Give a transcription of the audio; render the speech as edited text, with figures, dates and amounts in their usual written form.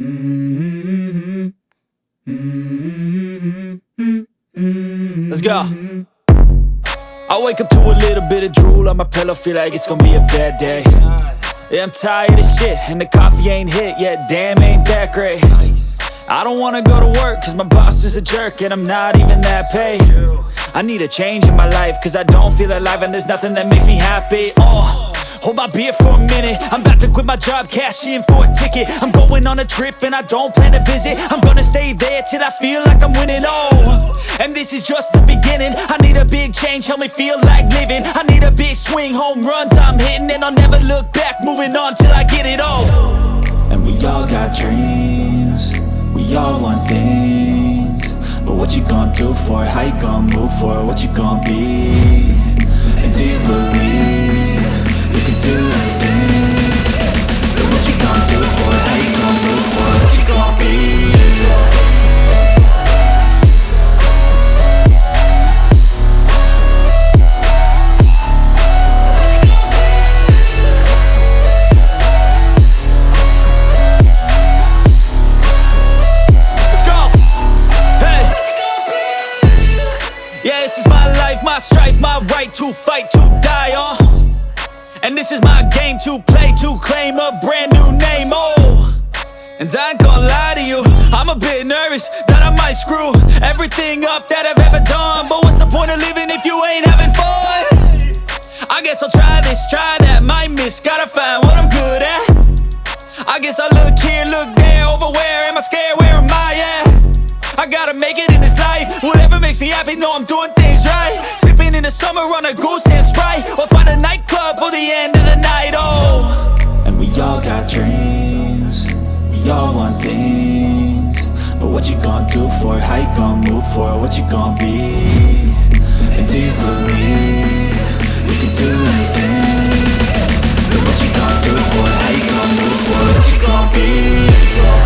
Let's go. I wake up to a little bit of drool on my pillow, feel like it's gonna be a bad day. Yeah, I'm tired of shit, and the coffee ain't hit yet, damn, ain't that great. I don't wanna go to work, cause my boss is a jerk, and I'm not even that paid. I need a change in my life, cause I don't feel alive, and there's nothing that makes me happy. Hold my beer for a minute, I'm about to quit my job, cash in for a ticket. I'm going on a trip and I don't plan to visit. I'm gonna stay there till I feel like I'm winning, and this is just the beginning. I need a big change, help me feel like living. I need a big swing, home runs I'm hitting, and I'll never look back, moving on till I get it all. And we all got dreams, we all want things, but what you gonna do for it? How you gonna move for it? What you gonna be? And do you believe you can do anything? But what you gonna do for it? How you gonna move for it? What you gonna be? Let's go! Hey! Yeah, this is my life, my strife, my right to fight, to die on. And this is my game to play, to claim a brand new name, And I ain't gonna lie to you, I'm a bit nervous that I might screw everything up that I've ever done. But what's the point of living if you ain't having fun? I guess I'll try this, try that, might miss, gotta find what I'm good at. I guess I look here, look there, over where am I scared, where am I at? I gotta make it in this life, whatever makes me happy, know I'm doing things right. Sipping in the summer on a goose and Sprite, or find a nightclub for the end of the night, And we all got dreams, we all want things, but what you gonna do for it? How you gonna move for it? What you gonna be? And do you believe you can do anything? But what you gonna do for it? How you gonna move for it? What you gonna be?